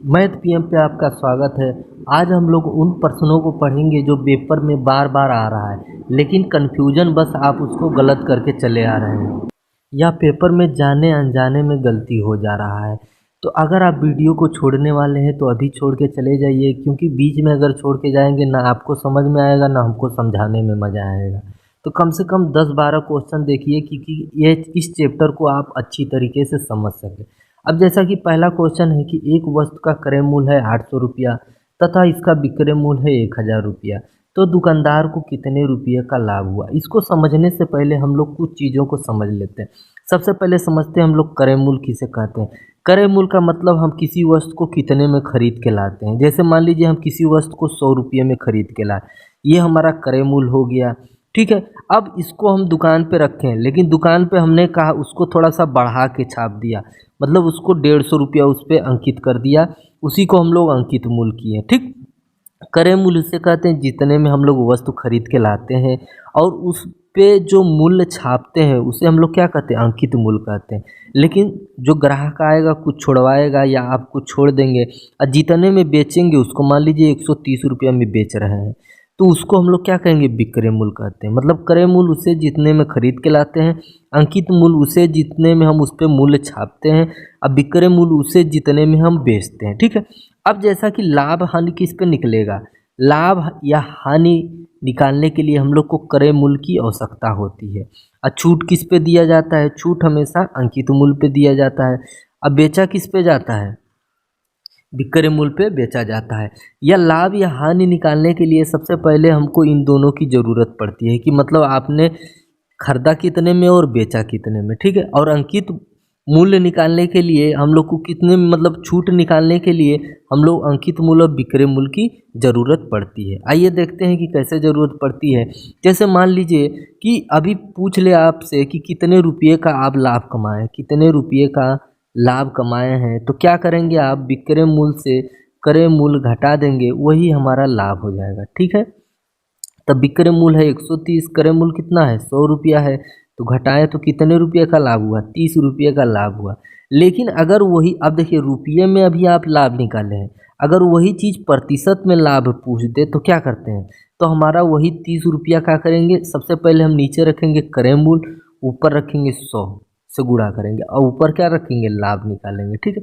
Math PM पे आपका स्वागत है। आज हम लोग उन प्रश्नों को पढ़ेंगे जो पेपर में बार बार आ रहा है, लेकिन कन्फ्यूजन बस आप उसको गलत करके चले आ रहे हैं या पेपर में जाने अनजाने में गलती हो जा रहा है। तो अगर आप वीडियो को छोड़ने वाले हैं तो अभी छोड़ के चले जाइए, क्योंकि बीच में अगर छोड़ के जाएंगे ना आपको समझ में आएगा ना हमको समझाने में मज़ा आएगा। तो कम से कम 10-12 क्वेश्चन देखिए क्योंकि ये इस चैप्टर को आप अच्छी तरीके से समझ सकें। अब जैसा कि पहला क्वेश्चन है कि एक वस्तु का क्रय मूल्य है 800 रुपया तथा इसका विक्रय मूल्य है 1000 रुपया, तो दुकानदार को कितने रुपये का लाभ हुआ। इसको समझने से पहले हम लोग कुछ चीज़ों को समझ लेते हैं। सबसे पहले समझते हैं हम लोग क्रय मूल्य किसे कहते हैं। क्रय मूल्य का मतलब हम किसी वस्तु को कितने में खरीद के लाते हैं। जैसे मान लीजिए हम किसी वस्तु को 100 रुपये में खरीद के लाए, ये हमारा क्रय मूल्य हो गया। ठीक है, अब इसको हम दुकान पे रखें, लेकिन दुकान पे हमने कहा उसको थोड़ा सा बढ़ा के छाप दिया, मतलब उसको 150 रुपया उस पर अंकित कर दिया, उसी को हम लोग अंकित मूल्य किए। ठीक, क्रय मूल्य से कहते हैं जितने में हम लोग वस्तु खरीद के लाते हैं और उस पे जो मूल्य छापते हैं उसे हम लोग क्या कहते हैं, अंकित मूल्य कहते हैं। लेकिन जो ग्राहक आएगा कुछ छुड़वाएगा या आप कुछ छोड़ देंगे और जितने में बेचेंगे उसको मान लीजिए 130 रुपया में बेच रहे हैं, तो उसको हम लोग क्या कहेंगे, विक्रय मूल्य कहते हैं। मतलब क्रय मूल्य उसे जितने में खरीद के लाते हैं, अंकित मूल्य उसे जितने में हम उस पर मूल्य छापते हैं, अब विक्रय मूल्य उसे जितने में हम बेचते हैं। ठीक है, अब जैसा कि लाभ हानि किस पे निकलेगा, लाभ या हानि निकालने के लिए हम लोग को क्रय मूल्य की आवश्यकता होती है। और छूट किस पे दिया जाता है, छूट हमेशा अंकित मूल्य पे दिया जाता है। अब बेचा किस पे जाता है, विक्रय मूल्य पे बेचा जाता है। या लाभ या हानि निकालने के लिए सबसे पहले हमको इन दोनों की ज़रूरत पड़ती है कि मतलब आपने खरीदा कितने में और बेचा कितने में। ठीक है, और अंकित मूल्य निकालने के लिए हम लोग को कितने में, मतलब छूट निकालने के लिए हम लोग अंकित मूल्य और विक्रय मूल्य की ज़रूरत पड़ती है। आइए देखते हैं कि कैसे ज़रूरत पड़ती है। जैसे मान लीजिए कि अभी पूछ ले आपसे कि कितने रुपये का आप लाभ कमाए, कितने रुपये का लाभ कमाए हैं, तो क्या करेंगे आप, विक्रय मूल्य से क्रय मूल्य घटा देंगे, वही हमारा लाभ हो जाएगा। ठीक है, तब विक्रय मूल्य है 130, क्रय मूल्य कितना है 100 रुपया है, तो घटाएं तो कितने रुपये का लाभ हुआ, 30 रुपये का लाभ हुआ। लेकिन अगर वही, अब देखिए रुपये में अभी आप लाभ निकाले हैं, अगर वही चीज़ प्रतिशत में लाभ पूछ दे तो क्या करते हैं, तो हमारा वही 30 रुपया क्या करेंगे, सबसे पहले हम नीचे रखेंगे क्रय मूल्य, ऊपर रखेंगे 100 से गुणा करेंगे और ऊपर क्या रखेंगे, लाभ निकालेंगे। ठीक है,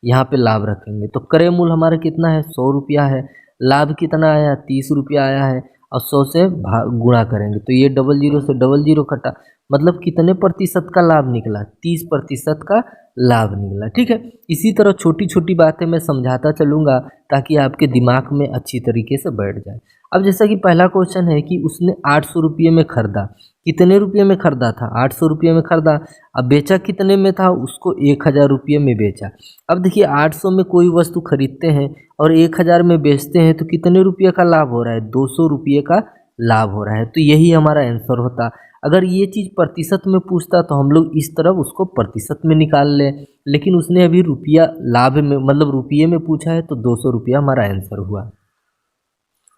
यहाँ पे लाभ रखेंगे तो क्रय मूल्य हमारा कितना है 100 रुपया है, लाभ कितना आया 30 रुपया आया है, और 100 से गुणा करेंगे तो ये 00 से 00 कटा, मतलब कितने प्रतिशत का लाभ निकला, 30% का लाभ निकला। ठीक है, इसी तरह छोटी छोटी बातें मैं समझाता चलूँगा ताकि आपके दिमाग में अच्छी तरीके से बैठ जाए। अब जैसा कि पहला क्वेश्चन है कि उसने 800 रुपये में खरीदा, कितने रुपये में खरीदा था, 800 रुपये में खरीदा। अब बेचा कितने में था, उसको 1000 रुपये में बेचा। अब देखिए 800 में कोई वस्तु खरीदते हैं और 1000 में बेचते हैं तो कितने रुपये का लाभ हो रहा है, 200 रुपये का लाभ हो रहा है। तो यही हमारा आंसर होता। अगर ये चीज़ प्रतिशत में पूछता तो हम लोग इस तरफ उसको प्रतिशत में निकाल लें, लेकिन उसने अभी रुपया लाभ में, मतलब रुपये में पूछा है, तो 200 रुपया हमारा आंसर हुआ।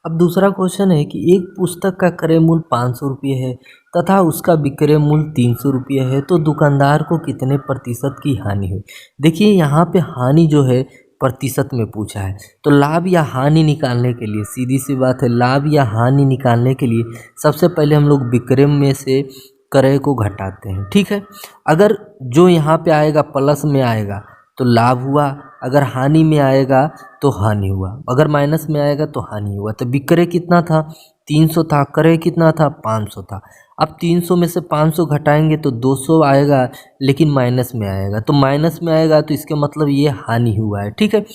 अब दूसरा क्वेश्चन है कि एक पुस्तक का क्रय मूल्य 500 रुपये है तथा उसका विक्रय मूल्य 300 रुपये है, तो दुकानदार को कितने प्रतिशत की हानि हुई। देखिए यहाँ पे हानि जो है प्रतिशत में पूछा है, तो लाभ या हानि निकालने के लिए सीधी सी बात है, लाभ या हानि निकालने के लिए सबसे पहले हम लोग विक्रय में से क्रय को घटाते हैं। ठीक है, अगर जो यहाँ पे आएगा प्लस में आएगा तो लाभ हुआ, अगर हानि में आएगा तो हानि हुआ, अगर माइनस में आएगा तो हानि हुआ। तो विक्रय कितना था 300 था, क्रय कितना था 500 था। अब 300 में से 500 घटाएंगे तो 200 आएगा, लेकिन माइनस में आएगा, तो माइनस में आएगा तो इसका मतलब ये हानि हुआ है। ठीक है,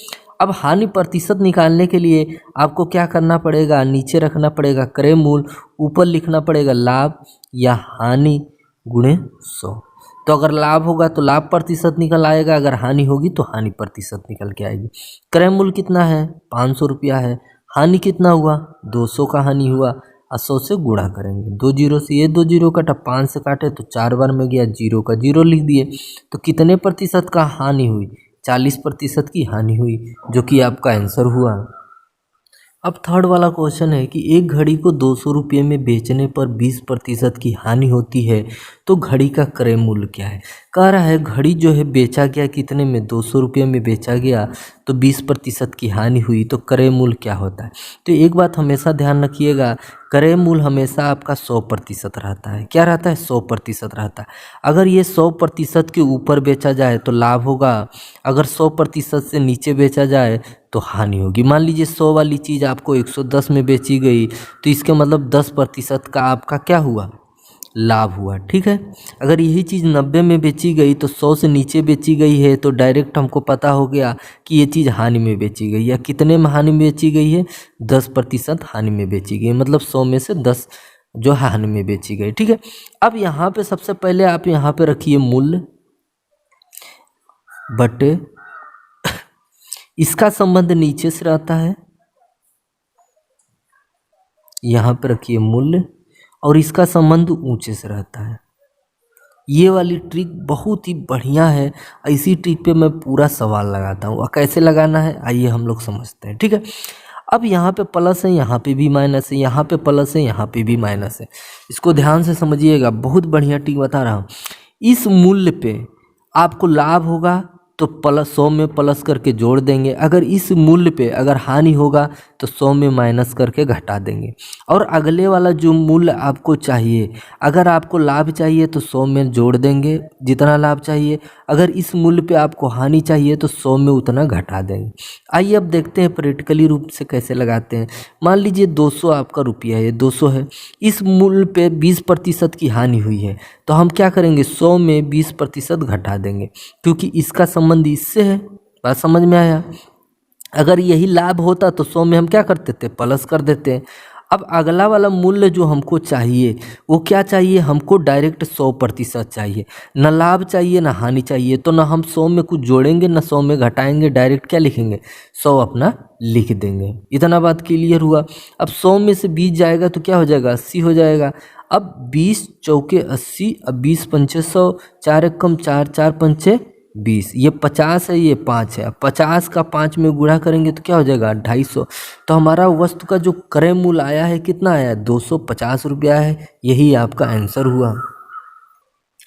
अब हानि प्रतिशत निकालने के लिए आपको क्या करना पड़ेगा, नीचे रखना पड़ेगा क्रय मूल्य, ऊपर लिखना पड़ेगा लाभ या हानि गुणे 100। तो अगर लाभ होगा तो लाभ प्रतिशत निकल आएगा, अगर हानि होगी तो हानि प्रतिशत निकल के आएगी। क्रय मूल्य कितना है 500 रुपया है, हानि कितना हुआ 200 का हानि हुआ, और 100 से गुणा करेंगे, 2 जीरो से ये 2 जीरो कटा, 5 से काटे तो 4 बार में गया, जीरो का जीरो लिख दिए। तो कितने प्रतिशत का हानि हुई, 40% की हानि हुई, जो कि आपका आंसर हुआ। अब थर्ड वाला क्वेश्चन है कि एक घड़ी को 200 रुपये में बेचने पर 20% की हानि होती है तो घड़ी का क्रय मूल्य क्या है। कह रहा है घड़ी जो है बेचा गया कितने में, 200 रुपये में बेचा गया तो 20% की हानि हुई तो क्रय मूल्य क्या होता है। तो एक बात हमेशा ध्यान रखिएगा, क्रय मूल्य हमेशा आपका 100% रहता है। क्या रहता है, 100% रहता है। अगर ये 100% के ऊपर बेचा जाए तो लाभ होगा, अगर 100% से नीचे बेचा जाए तो हानि होगी। मान लीजिए 100 वाली चीज़ आपको 110 में बेची गई तो इसके मतलब 10% का आपका क्या हुआ, लाभ हुआ। ठीक है, अगर यही चीज़ 90 में बेची गई तो 100 से नीचे बेची गई है तो डायरेक्ट हमको पता हो गया कि ये चीज़ हानि में बेची गई। या कितने में हानि में बेची गई है, 10% हानि में बेची गई, मतलब 100 में से 10 जो हानि में बेची गई। ठीक है, अब यहाँ पे सबसे पहले आप यहाँ पे रखिए मूल्य बटे इसका संबंध नीचे से रहता है, यहाँ पे रखिए मूल्य, और इसका संबंध ऊंचे से रहता है। ये वाली ट्रिक बहुत ही बढ़िया है, इसी ट्रिक पे मैं पूरा सवाल लगाता हूँ। और कैसे लगाना है आइए हम लोग समझते हैं। ठीक है, अब यहाँ पे प्लस है, यहाँ पे भी माइनस है, यहाँ पे प्लस है, यहाँ पे भी माइनस है। इसको ध्यान से समझिएगा, बहुत बढ़िया ट्रिक बता रहा हूँ। इस मूल्य पे आपको लाभ होगा तो प्लस 100 में प्लस करके जोड़ देंगे, अगर इस मूल्य पे अगर हानि होगा तो 100 में माइनस करके घटा देंगे। और अगले वाला जो मूल्य आपको चाहिए, अगर आपको लाभ चाहिए तो 100 में जोड़ देंगे जितना लाभ चाहिए, अगर इस मूल्य पे आपको हानि चाहिए तो 100 में उतना घटा देंगे। आइए अब देखते हैं प्रैक्टिकली रूप से कैसे लगाते हैं। मान लीजिए 200 आपका रुपया है, 200 है, इस मूल्य पे 20% की हानि हुई है तो हम क्या करेंगे, 100 में 20% घटा देंगे, क्योंकि इसका संबंध इससे है। बात समझ में आया। अगर यही लाभ होता तो 100 में हम क्या करते थे, प्लस कर देते। अब अगला वाला मूल्य जो हमको चाहिए वो क्या चाहिए, हमको डायरेक्ट 100% चाहिए, न लाभ चाहिए न हानि चाहिए। तो ना हम 100 में कुछ जोड़ेंगे न 100 में घटाएंगे, डायरेक्ट क्या लिखेंगे, 100 अपना लिख देंगे। इतना बात क्लियर हुआ। अब 100 में से 20 जाएगा तो क्या हो जाएगा, 80 हो जाएगा। अब 20 चौके 80, अब 20 पंचे 100, 4 एकम 4, 4 पंचे 20, ये 50 है, ये 5 है। अब 50 का 5 में गुणा करेंगे तो क्या हो जाएगा, 250। तो हमारा वस्तु का जो क्रय मूल्य आया है कितना आया है, 250 रुपया है। यही आपका आंसर हुआ।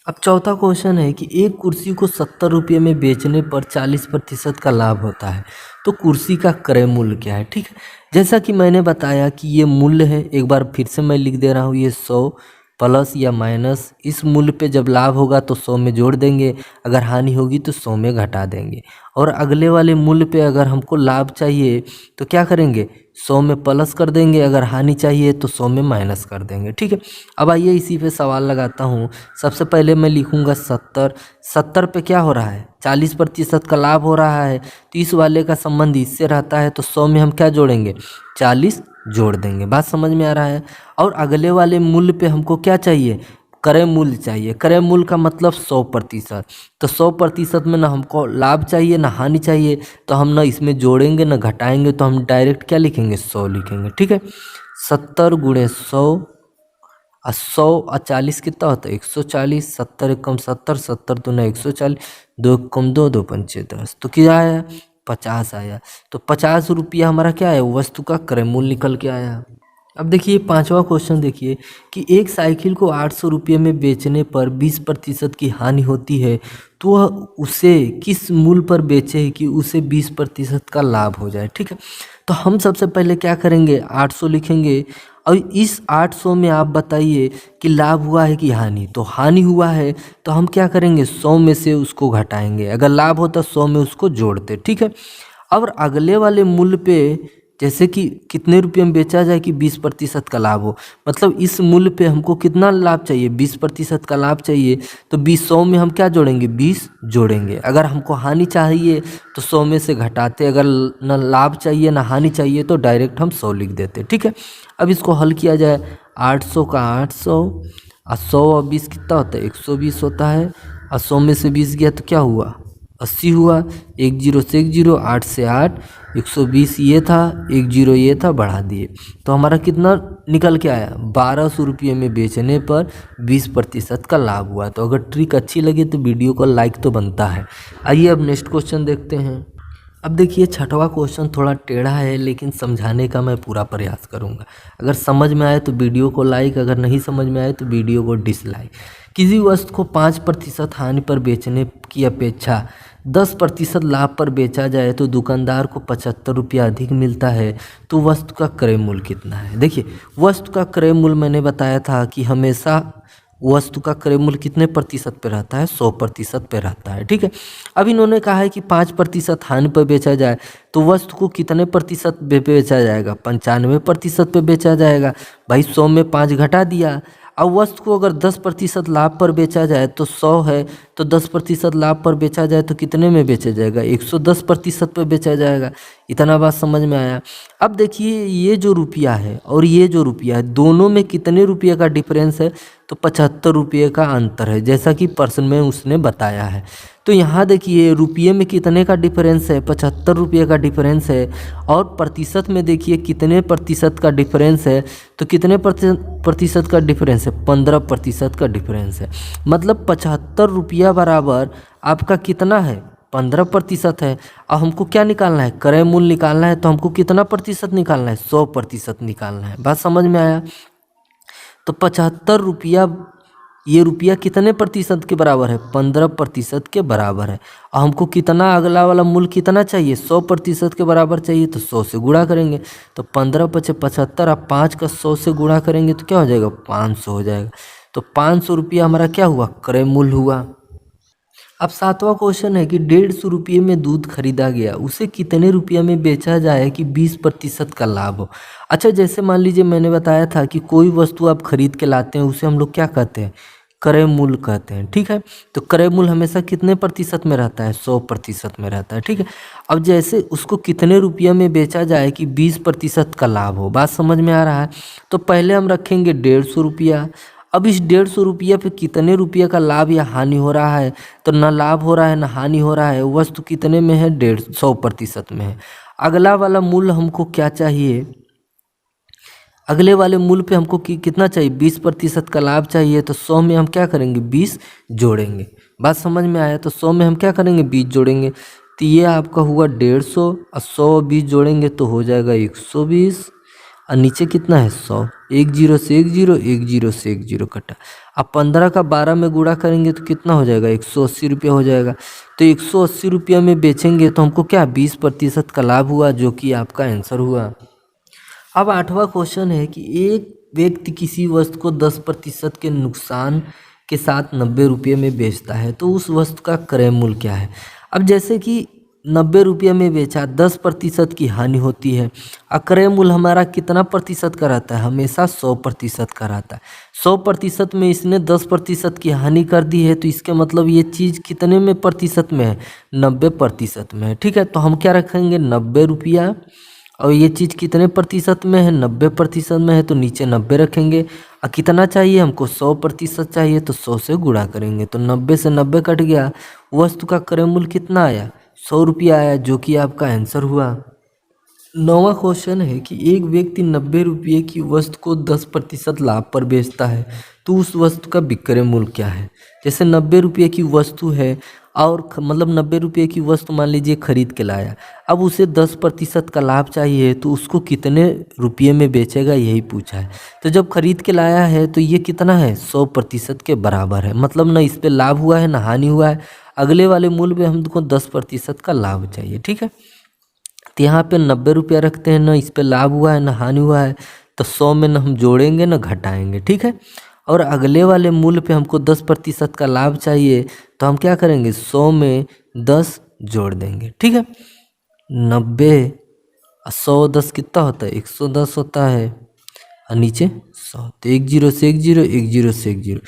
अब चौथा क्वेश्चन है कि एक कुर्सी को 70 रुपये में बेचने पर 40% का लाभ होता है तो कुर्सी का क्रय मूल्य क्या है। ठीक है, जैसा कि मैंने बताया कि ये मूल्य है, एक बार फिर से मैं लिख दे रहा हूँ, ये 100 प्लस या माइनस, इस मूल्य पे जब लाभ होगा तो 100 में जोड़ देंगे, अगर हानि होगी तो 100 में घटा देंगे। और अगले वाले मूल्य पे अगर हमको लाभ चाहिए तो क्या करेंगे, 100 में प्लस कर देंगे, अगर हानि चाहिए तो 100 में माइनस कर देंगे। ठीक है, अब आइए इसी पे सवाल लगाता हूँ। सबसे पहले मैं लिखूँगा 70, 70 पे क्या हो रहा है, 40% का लाभ हो रहा है तो इस वाले का संबंध इससे रहता है, तो 100 में हम क्या जोड़ेंगे, 40 जोड़ देंगे। बात समझ में आ रहा है। और अगले वाले मूल्य पे हमको क्या चाहिए, क्रय मूल्य चाहिए। क्रय मूल्य का मतलब 100%, तो 100% में ना हमको लाभ चाहिए ना हानि चाहिए, तो हम ना इसमें जोड़ेंगे ना घटाएंगे, तो हम डायरेक्ट क्या लिखेंगे, 100 लिखेंगे। ठीक है, 70 गुणे 100 और 100 और 40 कितना होता है, 140, 70 एकम 70, 70 दूना 140, 2 एकम 2, 2 पंचे 10, तो क्या आया, 50 आया। तो 50 रुपया हमारा क्या है, वस्तु का क्रय मूल्य निकल के आया। अब देखिए पांचवा क्वेश्चन देखिए कि एक साइकिल को 800 रुपये में बेचने पर 20% की हानि होती है तो वह उसे किस मूल्य पर बेचे कि उसे 20% का लाभ हो जाए। ठीक है, तो हम सबसे पहले क्या करेंगे, 800 लिखेंगे, और इस 800 में आप बताइए कि लाभ हुआ है कि हानि। तो हानि हुआ है तो हम क्या करेंगे, 100 में से उसको घटाएंगे, अगर लाभ होता 100 में उसको जोड़ते। ठीक है, और अगले वाले मूल्य पे जैसे कि कितने रुपये में बेचा जाए कि 20% का लाभ हो, मतलब इस मूल्य पे हमको कितना लाभ चाहिए, 20% का लाभ चाहिए, तो 20 100 में हम क्या जोड़ेंगे, 20 जोड़ेंगे। अगर हमको हानि चाहिए तो 100 में से घटाते, अगर न लाभ चाहिए ना हानि चाहिए तो डायरेक्ट हम 100 लिख देते। ठीक है, अब इसको हल किया जाए, 800 का 800 और 100 और 20 कितना होता है, 120 होता है, और 100 में से 20 गया तो क्या हुआ, 80 हुआ। 1 0 से 1 0, 8 से 8, 120 ये था, 1 0 ये था, बढ़ा दिए तो हमारा कितना निकल के आया, 1200 रुपये में बेचने पर 20% का लाभ हुआ। तो अगर ट्रिक अच्छी लगी तो वीडियो को लाइक तो बनता है। आइए अब नेक्स्ट क्वेश्चन देखते हैं। अब देखिए छठवां क्वेश्चन थोड़ा टेढ़ा है, लेकिन समझाने का मैं पूरा प्रयास करूंगा। अगर समझ में आए तो वीडियो को लाइक, अगर नहीं समझ में आए तो वीडियो को डिसलाइक। किसी वस्तु को 5% हानि पर बेचने की अपेक्षा 10% लाभ पर बेचा जाए तो दुकानदार को 75 रुपया अधिक मिलता है, तो वस्तु का क्रय मूल्य कितना है। देखिए वस्तु का क्रय मूल्य मैंने बताया था कि हमेशा वस्तु का क्रय मूल्य कितने प्रतिशत पे रहता है, 100% पे रहता है। ठीक है, अब इन्होंने कहा है कि 5% हानि पर बेचा जाए तो वस्तु को कितने प्रतिशत पे बेचा जाएगा, 95% पे बेचा जाएगा। भाई 100 में 5 घटा दिया। अब वस्तु को अगर 10% लाभ पर बेचा जाए तो 100 है, तो 10% लाभ पर बेचा जाए तो कितने में बेचा जाएगा, 110% पे बेचा जाएगा। इतना बात समझ में आया। अब देखिए ये जो रुपया है और ये जो रुपया है, दोनों में कितने रुपये का डिफरेंस है, तो 75 रुपये का अंतर है, जैसा कि प्रश्न में उसने बताया है। तो यहाँ देखिए रुपये में कितने का डिफरेंस है, 75 रुपये का डिफरेंस है। और प्रतिशत में देखिए कितने प्रतिशत का डिफरेंस है, तो कितने प्रतिशत का डिफरेंस है, 15% का डिफरेंस है। मतलब 75 रुपया बराबर आपका कितना है, 15% है। अब हमको क्या निकालना है, क्रय मूल्य निकालना है, तो हमको कितना प्रतिशत निकालना है, 100% निकालना है। बात समझ में आया। तो 75 रुपया, ये रुपया कितने प्रतिशत के बराबर है, 15% के बराबर है। और हमको कितना, अगला वाला मूल्य कितना चाहिए, 100% के बराबर चाहिए, तो 100 से गुणा करेंगे। तो 15 पचे 75 और 5 का 100 से गुणा करेंगे तो क्या हो जाएगा, 500 हो जाएगा। तो 500 रुपया हमारा क्या हुआ, क्रय मूल्य हुआ। अब सातवां क्वेश्चन है कि 150 रुपये में दूध खरीदा गया, उसे कितने रुपये में बेचा जाए कि 20% का लाभ हो। अच्छा जैसे मान लीजिए मैंने बताया था कि कोई वस्तु आप खरीद के लाते हैं उसे हम लोग क्या कहते हैं, क्रय मूल्य कहते हैं। ठीक है, तो क्रय मूल्य हमेशा कितने प्रतिशत में रहता है, 100% में रहता है। ठीक है, अब जैसे उसको कितने रुपये में बेचा जाए कि 20% का लाभ हो। बात समझ में आ रहा है। तो पहले हम रखेंगे 150 रुपया। अब इस 150 रुपये पे कितने रुपये का लाभ या हानि हो रहा है, तो ना लाभ हो रहा है ना हानि हो रहा है। वस्तु कितने में है, 150 में है। अगला वाला मूल्य हमको क्या चाहिए, अगले वाले मूल्य पे हमको कितना चाहिए, 20% का लाभ चाहिए। तो 100 में हम क्या करेंगे, 20 जोड़ेंगे। बात समझ में आया। तो 100 में हम क्या करेंगे, 20 जोड़ेंगे। तो ये आपका हुआ 150 और 100 20 जोड़ेंगे तो हो जाएगा 120। और नीचे कितना है, 100। 1 0 से 1 0, 1 0 से 1 0 कटा। अब 15 का 12 में गुणा करेंगे तो कितना हो जाएगा, 180 रुपया हो जाएगा। तो 180 रुपया में बेचेंगे तो हमको क्या, 20% का लाभ हुआ, जो कि आपका आंसर हुआ। अब आठवां क्वेश्चन है कि एक व्यक्ति किसी वस्तु को 10% के नुकसान के साथ 90 रुपये में बेचता है, तो उस वस्तु का क्रय मूल्य क्या है। अब जैसे कि 90 रुपये में बेचा, 10% की हानि होती है। और क्रय मूल्य हमारा कितना प्रतिशत का रहता है, हमेशा 100% का रहता है। 100% में इसने 10% की हानि कर दी है, तो इसके मतलब ये चीज़ कितने में प्रतिशत में है, 90% में है। ठीक है, तो हम क्या रखेंगे, 90 रुपया। और ये चीज़ कितने प्रतिशत में है, 90% में है, तो नीचे 90 रखेंगे। और कितना चाहिए हमको, 100% चाहिए, तो 100 से गुणा करेंगे। तो 90 से 90 कट गया। वस्तु का क्रय मूल्य कितना आया, 100 रुपया आया, जो कि आपका आंसर हुआ। नौवां क्वेश्चन है कि एक व्यक्ति 90 रुपये की वस्तु को 10% लाभ पर बेचता है, तो उस वस्तु का विक्रय मूल्य क्या है। जैसे 90 रुपये की वस्तु है और मतलब 90 रुपये की वस्तु मान लीजिए खरीद के लाया। अब उसे 10% का लाभ चाहिए, तो उसको कितने रुपये में बेचेगा, यही पूछा है। तो जब खरीद के लाया है तो ये कितना है, 100% के बराबर है। मतलब ना इस पर लाभ हुआ है ना हानि हुआ है। अगले वाले मूल्य में हमको 10% का लाभ चाहिए। ठीक है, तो यहाँ पे 90 रुपया रखते हैं, ना इस पे लाभ हुआ है ना हानि हुआ है। तो 100 में ना हम जोड़ेंगे ना घटाएंगे। ठीक है, और अगले वाले मूल्य पे हमको 10% का लाभ चाहिए, तो हम क्या करेंगे, 100 में 10 जोड़ देंगे। ठीक है, 90 और 100 10 कितना होता है, 110 होता है। और नीचे 100, तो 1 0 से 1 0, 1 0 से 1 0।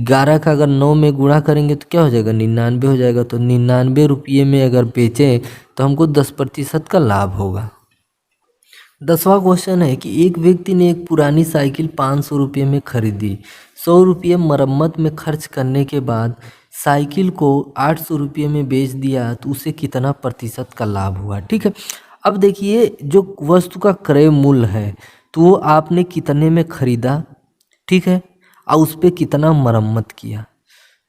11 का अगर 9 में गुणा करेंगे तो क्या हो जाएगा, 99 हो जाएगा। तो 99 रुपये में अगर बेचें तो हमको 10% का लाभ होगा। 10वां क्वेश्चन है कि एक व्यक्ति ने एक पुरानी साइकिल 500 रुपये में खरीदी। 100 रुपये मरम्मत में खर्च करने के बाद साइकिल को 800 रुपये में बेच दिया, तो उसे कितना प्रतिशत का लाभ हुआ। ठीक है, अब देखिए जो वस्तु का क्रय मूल्य है, तो वो आपने कितने में खरीदा, ठीक है, और उस पर कितना मरम्मत किया।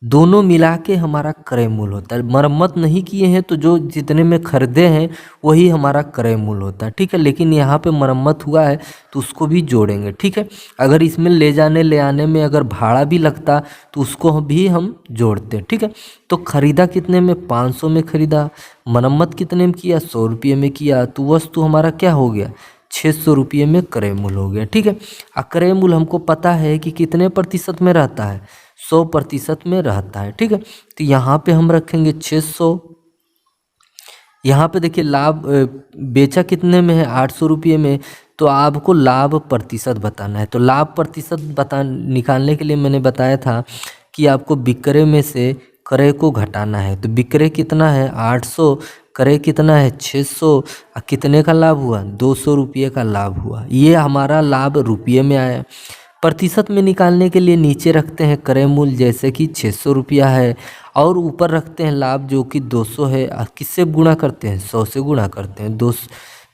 दोनों मिला के हमारा क्रय मूल्य होता है। मरम्मत नहीं किए हैं तो जो जितने में खरीदे हैं वही हमारा क्रय मूल्य होता है, ठीक है। लेकिन यहाँ पे मरम्मत हुआ है तो उसको भी जोड़ेंगे, ठीक है। अगर इसमें ले जाने ले आने में अगर भाड़ा भी लगता तो उसको भी हम जोड़ते हैं, ठीक है। तो खरीदा कितने में, 500 में खरीदा। मरम्मत कितने में किया, 100 रुपये में किया। तो वस्तु हमारा क्या हो गया, 600 रुपये में क्रय मूल्य हो गया, ठीक है। क्रय मूल्य हमको पता है कि कितने प्रतिशत में रहता है, 100% में रहता है, ठीक है। तो यहाँ पे हम रखेंगे 600। यहाँ पे देखिए लाभ बेचा कितने में है, 800 रुपये में। तो आपको लाभ प्रतिशत बताना है। तो लाभ प्रतिशत निकालने के लिए मैंने बताया था कि आपको विक्रय में से क्रय को घटाना है। तो विक्रय कितना है 800, क्रय कितना है 600, और कितने का लाभ हुआ, 200 रुपये का लाभ हुआ। ये हमारा लाभ रुपये में आया। प्रतिशत में निकालने के लिए नीचे रखते हैं क्रय मूल्य जैसे कि 600 रुपया है, और ऊपर रखते हैं लाभ जो कि 200 है। किससे गुणा करते हैं, 100 से गुणा करते हैं।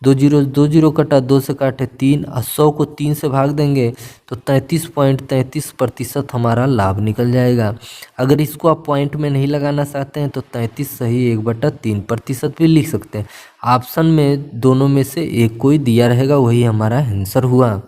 दो जीरो कटा, 2 से काटे 3, और 100 को 3 से भाग देंगे तो 33.33% हमारा लाभ निकल जाएगा। अगर इसको आप पॉइंट में नहीं लगाना चाहते हैं तो 33 सही 1/3% भी लिख सकते हैं। ऑप्शन में दोनों में से एक कोई दिया रहेगा, वही हमारा आंसर हुआ।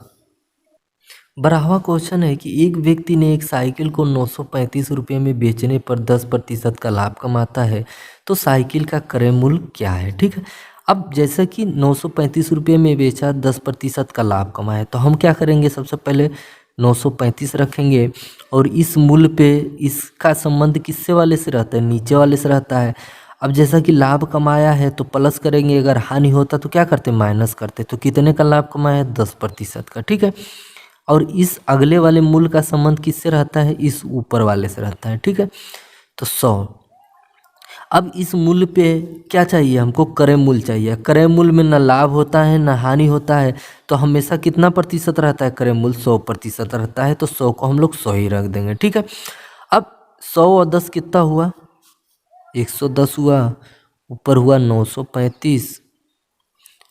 12वां क्वेश्चन है कि एक व्यक्ति ने एक साइकिल को 935 रुपये में बेचने पर 10% का लाभ कमाता है, तो साइकिल का क्रय मूल्य क्या है, ठीक है। अब जैसे कि 935 रुपये में बेचा, 10% का लाभ कमाया, तो हम क्या करेंगे, सबसे पहले 935 रखेंगे, और इस मूल्य पे इसका संबंध किससे वाले से रहता है, नीचे वाले से रहता है। अब जैसा कि लाभ कमाया है तो प्लस करेंगे, अगर हानि होता तो क्या करते, माइनस करते। तो कितने का लाभ कमाया है, 10% का, ठीक है। और इस अगले वाले मूल्य का संबंध किससे रहता है, इस ऊपर वाले से रहता है, ठीक है। तो 100। अब इस मूल्य पे क्या चाहिए हमको, क्रय मूल्य चाहिए। क्रय मूल्य में ना लाभ होता है ना हानि होता है, तो हमेशा कितना प्रतिशत रहता है, क्रय मूल्य 100% रहता है। तो 100 को हम लोग 100 ही रख देंगे, ठीक है। अब 100 और 10 कितना हुआ, 110 हुआ, ऊपर हुआ 935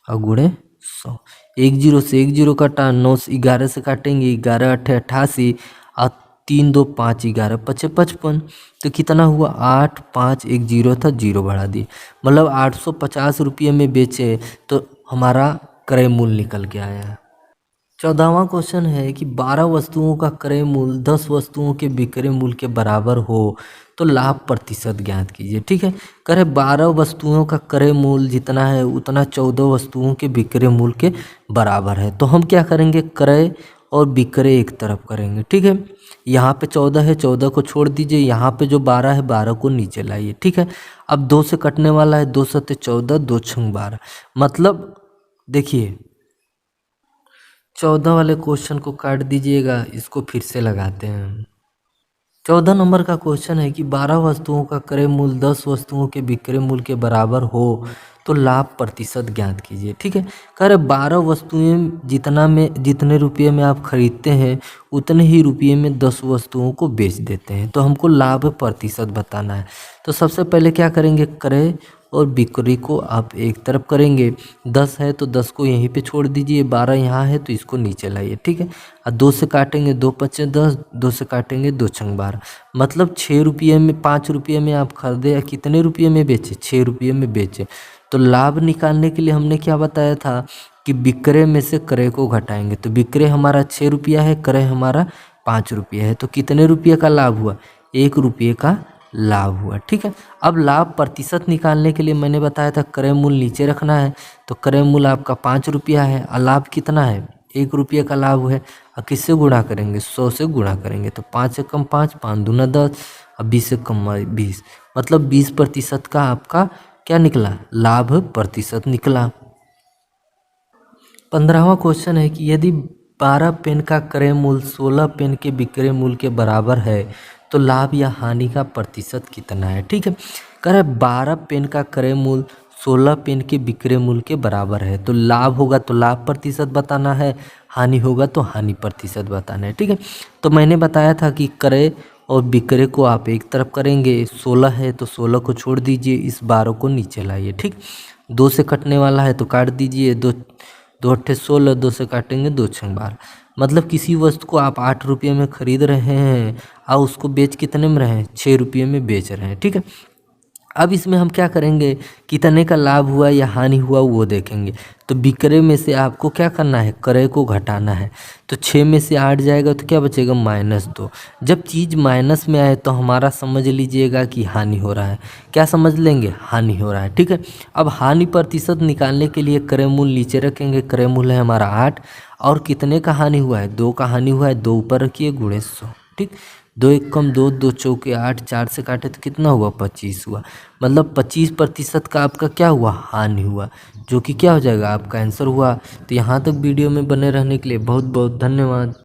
और गुणे 100। एक जीरो से एक जीरो काटा, 9 से 11 से काटेंगे, 11 8 88, और 3 2 5 11 5 55। तो कितना हुआ, 8 5 एक जीरो था, जीरो बढ़ा दिए, मतलब 850 रुपये में बेचे तो हमारा क्रय मूल्य निकल के आया। 14वां क्वेश्चन है कि 12 वस्तुओं का क्रय मूल्य 10 वस्तुओं के विक्रय मूल्य के बराबर हो तो लाभ प्रतिशत ज्ञात कीजिए, ठीक है। करे 12 वस्तुओं का क्रय मूल्य जितना है उतना 14 वस्तुओं के विक्रय मूल्य के बराबर है। तो हम क्या करेंगे, क्रय और विक्रय एक तरफ करेंगे, ठीक है। यहाँ पे 14 है, 14 को छोड़ दीजिए, यहाँ पे जो 12 है 12 को नीचे लाइए, ठीक है। अब 2 से कटने वाला है, 2 सत्ते 14, 2 छंग 12, मतलब देखिए 14 वाले क्वेश्चन को काट दीजिएगा, इसको फिर से लगाते हैं। 14 नंबर का क्वेश्चन है कि 12 वस्तुओं का क्रय मूल्य 10 वस्तुओं के विक्रय मूल्य के बराबर हो तो लाभ प्रतिशत ज्ञात कीजिए, ठीक है। कह रहे 12 वस्तुएं जितने रुपये में आप खरीदते हैं उतने ही रुपये में 10 वस्तुओं को बेच देते हैं, तो हमको लाभ प्रतिशत बताना है। तो सबसे पहले क्या करेंगे, क्रय और बिक्री को आप एक तरफ करेंगे। 10 है तो 10 को यहीं पे छोड़ दीजिए, 12 यहाँ है तो इसको नीचे लाइए, ठीक है। और 2 से काटेंगे, 2 पचे 10, 2 से काटेंगे 2 छंग 12, मतलब 6 रुपये में 5 रुपये में आप खरीदे या कितने रुपये में बेचे, 6 रुपये में बेचे। तो लाभ निकालने के लिए हमने क्या बताया था कि विक्रय में से क्रय को घटाएंगे। तो विक्रय हमारा 6 रुपया है, क्रय हमारा 5 रुपये है, तो कितने रुपये का लाभ हुआ, 1 रुपये का लाभ हुआ, ठीक है। अब लाभ प्रतिशत निकालने के लिए मैंने बताया था क्रय मूल्य नीचे रखना है। तो क्रय मूल्य आपका 5 रुपया है और लाभ कितना है, 1 रुपये का लाभ है। और किससे गुणा करेंगे, 100 से गुणा करेंगे। तो 5 से कम 5, 5 दूना 10, और 20 से कम 20, मतलब 20% का आपका क्या निकला, लाभ प्रतिशत निकला। 15वां क्वेश्चन है कि यदि 12 पेन का क्रय मूल्य 16 पेन के विक्रय मूल्य के बराबर है तो लाभ या हानि का प्रतिशत कितना है, ठीक है। कह रहे 12 पेन का क्रय मूल्य 16 पेन के विक्रय मूल्य के बराबर है, तो लाभ होगा तो लाभ प्रतिशत बताना है, हानि होगा तो हानि प्रतिशत बताना है, ठीक है। तो मैंने बताया था कि क्रय और विक्रय को आप एक तरफ करेंगे, 16 है तो 16 को छोड़ दीजिए, इस 12 को नीचे लाइए, ठीक। 2 से कटने वाला है तो काट दीजिए, 2 2 अट्ठे 16, 2 से काटेंगे 2 छंग 12, मतलब किसी वस्तु को आप 8 रुपये में खरीद रहे हैं और उसको बेच कितने में रहे हैं, 6 रुपये में बेच रहे हैं। ठीक है, अब इसमें हम क्या करेंगे, कितने का लाभ हुआ या हानि हुआ वो देखेंगे। तो विक्रय में से आपको क्या करना है, क्रय को घटाना है। तो 6 में से 8 जाएगा तो क्या बचेगा, -2। जब चीज़ माइनस में आए तो हमारा समझ लीजिएगा कि हानि हो रहा है। क्या समझ लेंगे, हानि हो रहा है। ठीक है, अब हानि प्रतिशत निकालने के लिए क्रय मूल्य नीचे रखेंगे। क्रय मूल्य है हमारा 8 और कितने का हानि हुआ है, 2 का हानि हुआ है। 2 ऊपर रखिए गुणे 100। ठीक, 2 एक कम 2, 2 चौके 8, 4 से काटे तो कितना हुआ, 25 हुआ। मतलब 25% का आपका क्या हुआ, हानि हुआ, जो कि क्या हो जाएगा, आपका आंसर हुआ। तो यहाँ तक वीडियो में बने रहने के लिए बहुत बहुत धन्यवाद।